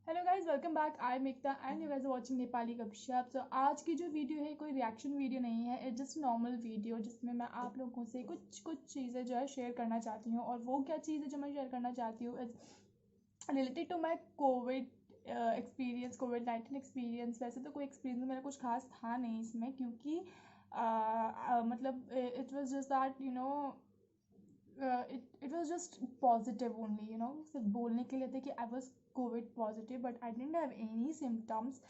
Hello guys, welcome back. I Mikta and you guys watching Nepali गपशप। So आज की जो वीडियो है कोई रिएक्शन वीडियो नहीं है, इट्स जस्ट नॉर्मल वीडियो जिसमें मैं आप लोगों से कुछ कुछ चीज़ें जो है शेयर करना चाहती हूँ। और वो क्या चीज़ है जो मैं शेयर करना चाहती हूँ is related to my COVID experience, कोविड-19 एक्सपीरियंस। वैसे तो कोई एक्सपीरियंस मेरा कुछ खास था नहीं इसमें, क्योंकि मतलब it was just that it was just positive only, सिर्फ बोलने के लिए थे कि I was Covid positive, but I didn't have any symptoms.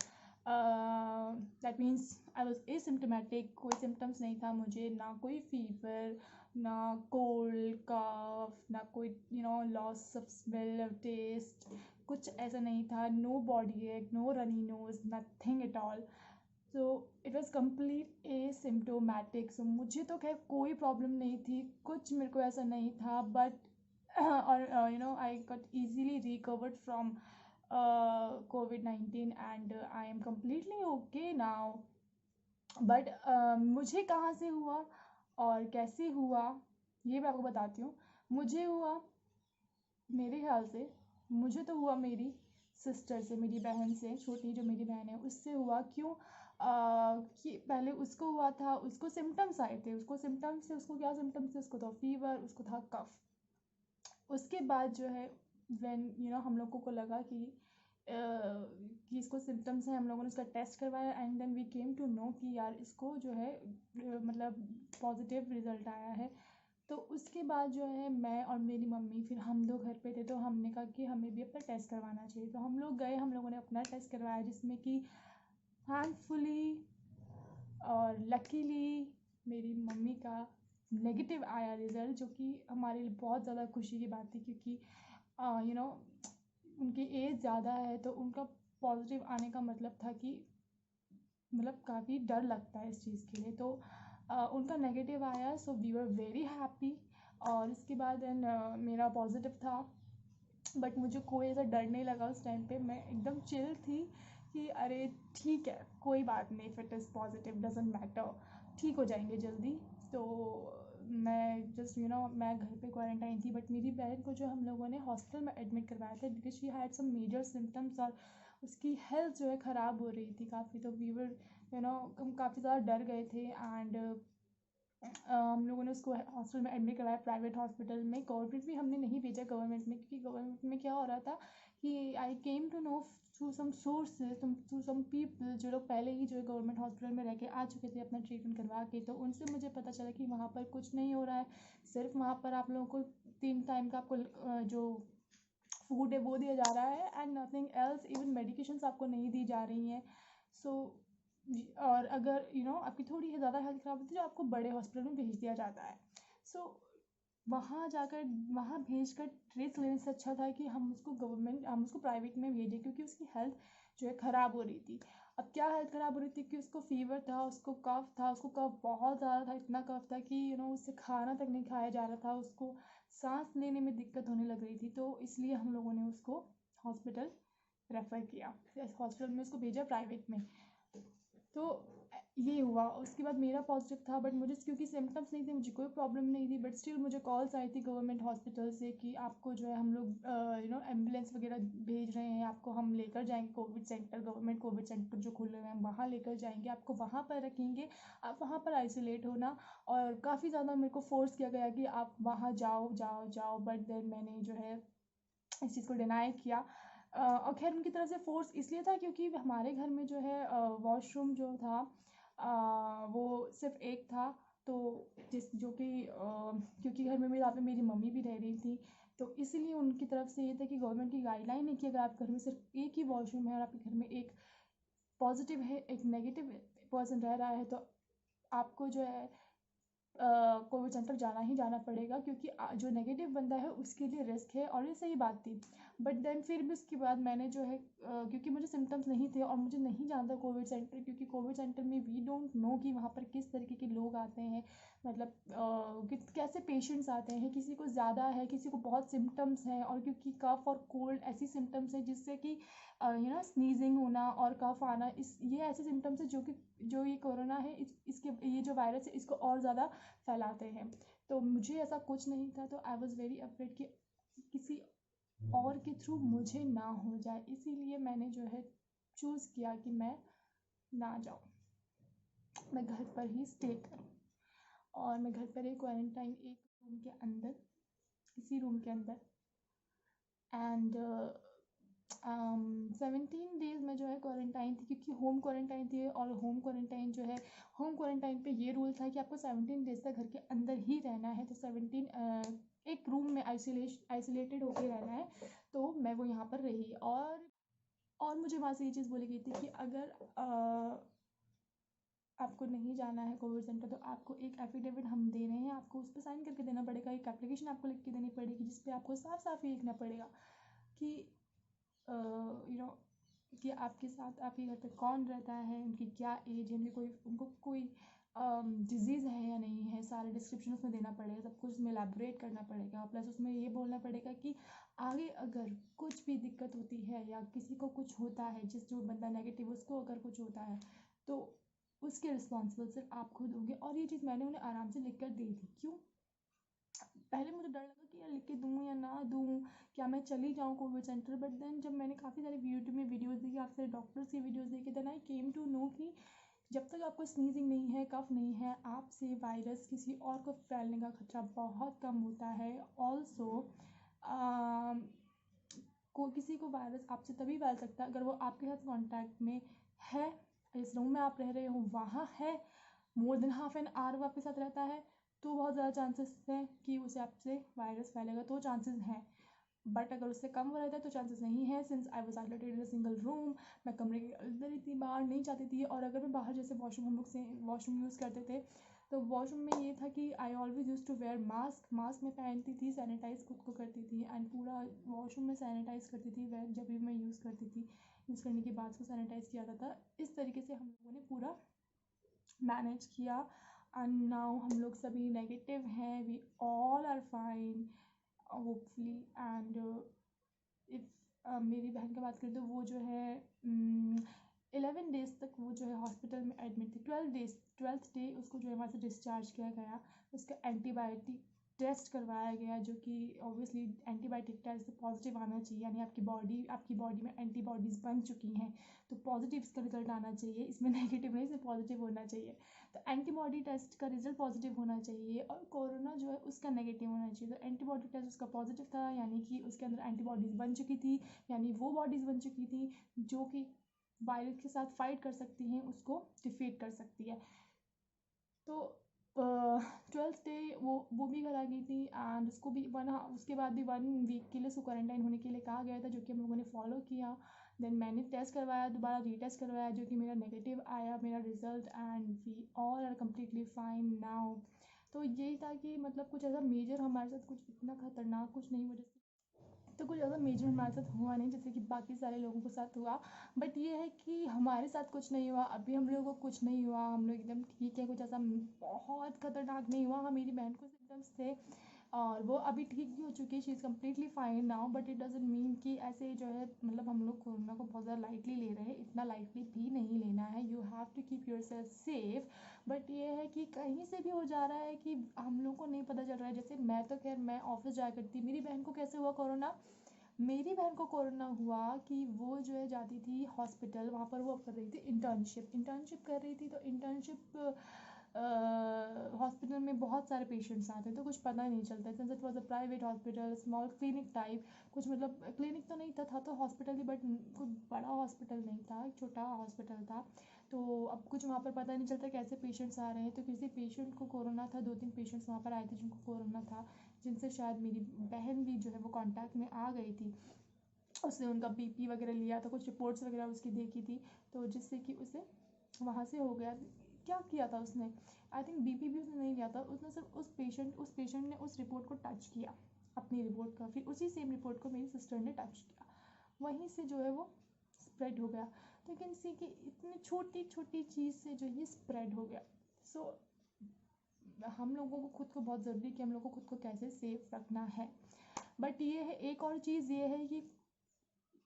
That means I was asymptomatic, कोई सिम्टम्स नहीं था मुझे, ना कोई फीवर, ना कोल्ड कफ, ना कोई loss of smell of taste, कुछ ऐसा नहीं था। No body ache, no runny nose, nothing at all. So it was complete asymptomatic. So मुझे तो खैर कोई प्रॉब्लम नहीं थी, कुछ मेरे को ऐसा नहीं था, बट और I got easily recovered from COVID-19 and I am completely okay now. But मुझे कहाँ से हुआ और कैसे हुआ ये मैं आपको बताती हूँ। मुझे हुआ, मेरे ख्याल से मुझे तो हुआ मेरी सिस्टर से, मेरी बहन से, छोटी जो मेरी बहन है उससे हुआ। क्यों? कि पहले उसको हुआ था, उसको सिम्टम्स आए थे, उसको सिम्टम्स थे, उसको क्या सिम्टम्स थे, उसको था फीवर, उसको था कफ। उसके बाद जो है व्हेन हम लोगों को लगा कि इसको सिम्टम्स हैं, हम लोगों ने उसका टेस्ट करवाया and then we came to know कि यार इसको जो है मतलब पॉजिटिव रिज़ल्ट आया है। तो उसके बाद जो है मैं और मेरी मम्मी, फिर हम दो घर पे थे, तो हमने कहा कि हमें भी अपना टेस्ट करवाना चाहिए। तो हम लोग गए, हम लोगों ने अपना टेस्ट करवाया, जिसमें कि थैंकफुली और लकीली मेरी मम्मी का नेगेटिव आया रिज़ल्ट, जो कि हमारे लिए बहुत ज़्यादा खुशी की बात थी, क्योंकि यू नो उनकी एज ज़्यादा है, तो उनका पॉजिटिव आने का मतलब था कि मतलब काफ़ी डर लगता है इस चीज़ के लिए। तो उनका नेगेटिव आया, so we were very happy. और इसके बाद एंड मेरा पॉजिटिव था, बट मुझे कोई ऐसा डर नहीं लगा उस टाइम पे। मैं एकदम चिल थी कि अरे ठीक है, कोई बात नहीं, if it is positive doesn't matter, ठीक हो जाएंगे जल्दी। तो मैं जस्ट मैं घर पे क्वारंटाइन थी, बट मेरी बहन को जो हम लोगों ने हॉस्पिटल में एडमिट करवाया था, because she had some major symptoms और उसकी हेल्थ जो है ख़राब हो रही थी काफ़ी। तो वी वर हम काफ़ी ज़्यादा डर गए थे एंड हम लोगों ने उसको हॉस्पिटल में एडमिट करवाया, प्राइवेट हॉस्पिटल में। गवर्नमेंट भी हमने नहीं भेजा गवर्नमेंट में, क्योंकि गवर्नमेंट में क्या हो रहा था कि I came to know through some sources, through some people जो लोग पहले ही जो है गवर्नमेंट हॉस्पिटल में रह के आ चुके थे अपना ट्रीटमेंट करवा के। तो उनसे मुझे पता चला कि वहाँ पर कुछ नहीं हो रहा है, सिर्फ वहाँ पर आप लोगों को 3 टाइम का आपको जो फूड है वो दिया जा रहा है and nothing else, even medications आपको नहीं दी जा रही हैं। सो और अगर आपकी थोड़ी ज़्यादा हेल्थ ख़राब होती है, जो आपको बड़े हॉस्पिटल में भेज दिया जाता है। सो वहाँ जाकर, वहाँ भेज कर ट्रेस लेने से अच्छा था कि हम उसको प्राइवेट में भेजें, क्योंकि उसकी हेल्थ जो है ख़राब हो रही थी। अब क्या हेल्थ ख़राब हो रही थी कि उसको फ़ीवर था, उसको कफ था, उसको कफ बहुत ज़्यादा था, इतना कफ था कि उससे खाना तक नहीं खाया जा रहा था, उसको सांस लेने में दिक्कत होने लग रही थी। तो इसलिए हम लोगों ने उसको हॉस्पिटल रेफ़र किया, हॉस्पिटल में उसको भेजा प्राइवेट में। तो ये हुआ। उसके बाद मेरा पॉजिटिव था, बट मुझे क्योंकि सिम्टम्स नहीं थे, मुझे कोई प्रॉब्लम नहीं थी, बट स्टिल मुझे कॉल्स आई थी गवर्नमेंट हॉस्पिटल से कि आपको जो है हम लोग एम्बुलेंस वगैरह भेज रहे हैं, आपको हम लेकर जाएंगे Covid centre, government Covid centre जो खुले हुए हैं हम वहाँ लेकर जाएंगे, आपको वहाँ पर रखेंगे, आप वहाँ पर आइसोलेट होना। और काफ़ी ज़्यादा मेरे को फोर्स किया गया कि आप वहाँ जाओ जाओ जाओ, बट देन मैंने जो है इस चीज़ को डिनाई किया। और खैर उनकी तरफ से फ़ोर्स इसलिए था क्योंकि हमारे घर में जो है वॉशरूम जो था वो सिर्फ एक था। तो जिस जो कि क्योंकि घर में मेरे यहाँ पे मेरी मम्मी भी रह रही थी, तो इसीलिए उनकी तरफ से ये था कि गवर्नमेंट की गाइडलाइन है कि अगर आप घर में सिर्फ एक ही वॉशरूम है और आपके घर में एक पॉजिटिव है, एक नेगेटिव पर्सन रह रहा है, तो आपको जो है कोविड सेंटर जाना ही जाना पड़ेगा, क्योंकि जो नेगेटिव बंदा है उसके लिए रिस्क है। और ये सही बात थी। बट देन फिर भी उसके बाद मैंने जो है क्योंकि मुझे सिम्टम्स नहीं थे और मुझे नहीं जाना था कोविड सेंटर, क्योंकि कोविड सेंटर में वी डोंट नो कि वहाँ पर किस तरीके के लोग आते हैं, मतलब कैसे पेशेंट्स आते हैं, किसी को ज़्यादा है, किसी को बहुत सिम्टम्स हैं। और क्योंकि कफ और कोल्ड ऐसी सिम्टम्स हैं जिससे कि स्नीजिंग होना और कफ आना, इस ये ऐसे सिम्टम्स हैं जो ये कोरोना है, इसके ये जो वायरस है इसको और ज़्यादा फैलाते हैं। तो मुझे ऐसा कुछ नहीं था, तो आई वॉज़ वेरी अफ्रेड कि किसी और के थ्रू मुझे ना हो जाए, इसीलिए मैंने जो है चूज़ किया कि मैं ना जाऊँ, मैं घर पर ही स्टे करूँ। और मैं घर पर ही क्वारंटाइन एक रूम के अंदर, इसी रूम के अंदर, एंड 17 डेज़ में जो है क्वारंटाइन थी, क्योंकि होम क्वारंटाइन थी। और होम क्वारंटाइन जो है, होम क्वारंटाइन पे ये रूल था कि आपको 17 डेज़ तक घर के अंदर ही रहना है। तो 17 एक रूम में आइसोलेटेड होकर रहना है। तो मैं वो यहाँ पर रही, और मुझे वहाँ से ये चीज़ बोली गई थी कि अगर आपको नहीं जाना है कोविड सेंटर, तो आपको एक एफिडेविट हम दे रहे हैं, आपको उस पर साइन करके देना पड़ेगा, एक एप्लीकेशन आपको लिख के देनी पड़ेगी, जिस पे आपको साफ साफ ये लिखना पड़ेगा कि यू नो कि आपके साथ आपके घर पे कौन रहता है, उनकी क्या एज है, उनको कोई डिजीज़ है या नहीं है, सारे डिस्क्रिप्शन उसमें देना पड़ेगा, सब कुछ उसमें एलैबोरेट करना पड़ेगा। प्लस उसमें ये बोलना पड़ेगा कि आगे अगर कुछ भी दिक्कत होती है या किसी को कुछ होता है, जो बंदा नेगेटिव उसको अगर कुछ होता है, तो उसके रिस्पॉन्सिबल सिर्फ आप खुद होंगे। और ये चीज़ मैंने उन्हें आराम से लिख कर दी थी। क्यों? पहले मुझे डर लगा कि यार लिख के दूँ या ना दूँ, क्या मैं चली जाऊँ कोविड सेंटर। बट देन जब मैंने काफ़ी सारे यूट्यूब में वीडियोस देखी, काफ़ी सारे डॉक्टर्स की वीडियोस देखी, then I came to know कि जब तक आपको स्नीजिंग नहीं है, कफ नहीं है, आपसे वायरस किसी और को फैलने का खतरा बहुत कम होता है। ऑल्सो किसी को वायरस आपसे तभी फैल सकता है अगर वो आपके साथ कॉन्टैक्ट में है, जिस रूम में आप रह रहे हो वहाँ है, more than half an hour वो आपके साथ रहता है, तो बहुत ज़्यादा चांसेस हैं कि उसे आपसे वायरस फैलेगा, तो चांसेस हैं। बट अगर उससे कम हो रहता है तो चांसेस नहीं है। Since I was isolated in a single room, मैं कमरे के अंदर ही थी, बाहर नहीं जाती थी। और अगर मैं बाहर जैसे वॉशरूम, हम लोग से वॉशरूम यूज़ करते थे, तो वॉशरूम में ये था कि I always use to wear mask में पहनती थी, सैनिटाइज़ खुद को करती थी, एंड पूरा वॉशरूम में सैनिटाइज़ करती थी। वह जब भी मैं यूज़ करती थी, यूज़ करने के बाद उसको सैनिटाइज़ किया जाता था। इस तरीके से हम लोगों ने पूरा मैनेज किया, एंड नाउ हम लोग सभी नेगेटिव हैं, we all are fine hopefully. And if मेरी बहन की बात करें तो वो जो है 11 डेज़ तक वो जो है हॉस्पिटल में एडमिट थी। 12th डे उसको जो है वहाँ से डिस्चार्ज किया गया। उसका एंटीबायोटिक टेस्ट करवाया गया, जो कि ऑब्वियसली एंटीबायोटिक टेस्ट से पॉजिटिव आना चाहिए, यानी आपकी बॉडी में एंटीबॉडीज़ बन चुकी हैं, तो पॉजिटिव इसका रिजल्ट आना चाहिए, इसमें नेगेटिव नहीं, इसमें पॉजिटिव होना चाहिए। तो एंटीबॉडी टेस्ट का रिजल्ट पॉजिटिव होना चाहिए, और कोरोना जो है उसका नेगेटिव होना चाहिए। तो एंटीबॉडी टेस्ट उसका पॉजिटिव था, यानी कि उसके अंदर एंटीबॉडीज़ बन चुकी थी, यानी वो बॉडीज़ बन चुकी थी जो कि वायरस के साथ फाइट कर सकती हैं, उसको डिफीट कर सकती है। तो 12th डे वो भी घर आ गई थी, एंड उसको भी उसके बाद भी 1 वीक के लिए उसको क्वारंटाइन होने के लिए कहा गया था, जो कि हम लोगों ने फॉलो किया। देन मैंने टेस्ट करवाया, दोबारा रीटेस्ट करवाया, जो कि मेरा नेगेटिव आया मेरा result, and we all are completely fine now. तो यही था कि मतलब कुछ ऐसा मेजर हमारे साथ कुछ इतना खतरनाक कुछ नहीं हुआ, तो कुछ ज़्यादा मेजर हमारे साथ हुआ नहीं जैसे कि बाकी सारे लोगों के साथ हुआ। बट ये है कि हमारे साथ कुछ नहीं हुआ, अभी हम लोगों को कुछ नहीं हुआ, हम लोग एकदम ठीक है, कुछ ऐसा बहुत खतरनाक नहीं हुआ। हाँ, मेरी बहन को सिम्टम्स थे और वो अभी ठीक भी हो चुकी है, she is completely fine now. But it doesn't mean कि ऐसे जो है मतलब हम लोग कोरोना को बहुत ज़्यादा लाइटली ले रहे हैं, इतना लाइटली भी नहीं लेना है। You have to keep yourself safe. But ये है कि कहीं से भी हो जा रहा है कि हम लोग को नहीं पता चल रहा है। जैसे मैं तो खैर मैं ऑफिस जाया करती, मेरी बहन को कैसे हुआ कोरोना, मेरी बहन को कोरोना हुआ कि वो जो है जाती थी हॉस्पिटल, वहाँ पर वो कर रही थी इंटर्नशिप कर रही थी। तो इंटर्नशिप हॉस्पिटल में बहुत सारे पेशेंट्स आते हैं, तो कुछ पता ही नहीं चलता। Since it was a private hospital, small clinic type, कुछ मतलब क्लिनिक तो नहीं था तो हॉस्पिटल ही, बट कोई बड़ा हॉस्पिटल नहीं था, एक छोटा हॉस्पिटल था। तो अब कुछ वहाँ पर पता नहीं चलता कैसे पेशेंट्स आ रहे हैं। तो किसी पेशेंट को कोरोना था, 2-3 पेशेंट्स वहाँ पर आए थे जिनको कोरोना था, जिनसे शायद मेरी बहन भी जो है वो कांटेक्ट में आ गई थी। उसने उनका बीपी वगैरह लिया था, कुछ रिपोर्ट्स वगैरह उसकी देखी थी, तो जिससे कि उसे वहाँ से हो गया। क्या किया था उसने, आई थिंक बीपी भी उसने नहीं लिया था, उसने सिर्फ उस पेशेंट ने उस रिपोर्ट को टच किया, अपनी रिपोर्ट का, फिर उसी सेम रिपोर्ट को मेरी सिस्टर ने टच किया, वहीं से जो है वो स्प्रेड हो गया। तो कैन सी कि इतनी छोटी छोटी चीज़ से जो ये स्प्रेड हो गया। सो हम लोगों को खुद को बहुत ज़रूरी कि हम लोग को खुद को कैसे सेफ रखना है। बट ये है, एक और चीज़ ये है कि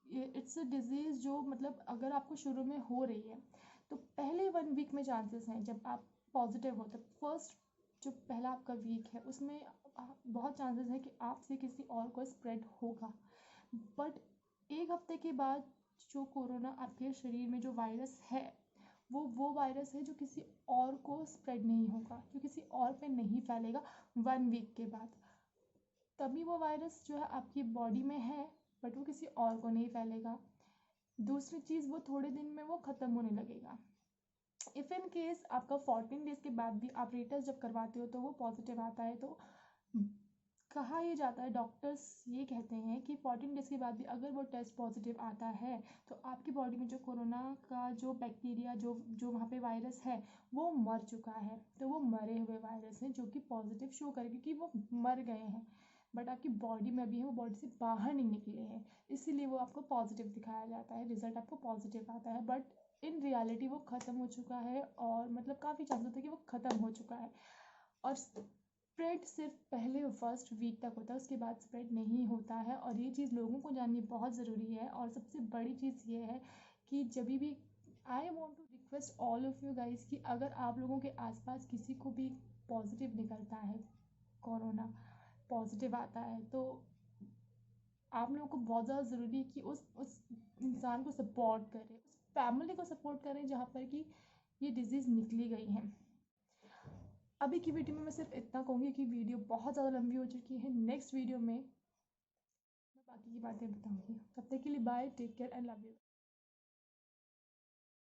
इट्स अ डिज़ीज़ जो मतलब अगर आपको शुरू में हो रही है तो पहले 1 वीक में चांसेस हैं, जब आप पॉजिटिव होते फर्स्ट जो पहला आपका वीक है उसमें बहुत चांसेस है कि आपसे किसी और को स्प्रेड होगा। बट एक हफ्ते के बाद जो कोरोना आपके शरीर में जो वायरस है वो वायरस है जो किसी और को स्प्रेड नहीं होगा, जो किसी और पे नहीं फैलेगा 1 वीक के बाद। तभी वो वायरस जो है आपकी बॉडी में है, बट वो किसी और को नहीं फैलेगा। दूसरी चीज़, वो थोड़े दिन में वो ख़त्म होने लगेगा। इफ़ इन केस आपका 14 डेज़ के बाद भी आप रीटेस्ट जब करवाते हो तो वो पॉजिटिव आता है, तो कहा ये जाता है, डॉक्टर्स ये कहते हैं कि 14 डेज़ के बाद भी अगर वो टेस्ट पॉजिटिव आता है तो आपकी बॉडी में जो कोरोना का जो बैक्टीरिया जो जो वहाँ पे वायरस है वो मर चुका है। तो वो मरे हुए वायरस हैं जो कि पॉजिटिव शो करे, क्योंकि वो मर गए हैं बट आपकी बॉडी में भी है, वो बॉडी से बाहर नहीं निकले हैं, इसीलिए वो आपको पॉजिटिव दिखाया जाता है, रिजल्ट आपको पॉजिटिव आता है। बट इन रियलिटी वो ख़त्म हो चुका है, और मतलब काफ़ी चांस होता है कि वो ख़त्म हो चुका है। और स्प्रेड सिर्फ पहले फर्स्ट वीक तक होता है, उसके बाद स्प्रेड नहीं होता है, और ये चीज़ लोगों को जाननी बहुत ज़रूरी है। और सबसे बड़ी चीज़ ये है कि जब भी I want to request all of you guys कि अगर आप लोगों के आसपास किसी को भी पॉजिटिव निकलता है, कोरोना पॉजिटिव आता है, तो आप लोगों को बहुत ज़्यादा ज़रूरी है कि उस इंसान को सपोर्ट करें, उस फैमिली को सपोर्ट करें जहाँ पर कि ये डिज़ीज़ निकली गई है। अभी की वीडियो में मैं सिर्फ इतना कहूँगी कि वीडियो बहुत ज़्यादा लंबी हो चुकी है। नेक्स्ट वीडियो में मैं बाकी की बातें बताऊँगी। तब तक के लिए bye, take care and love you.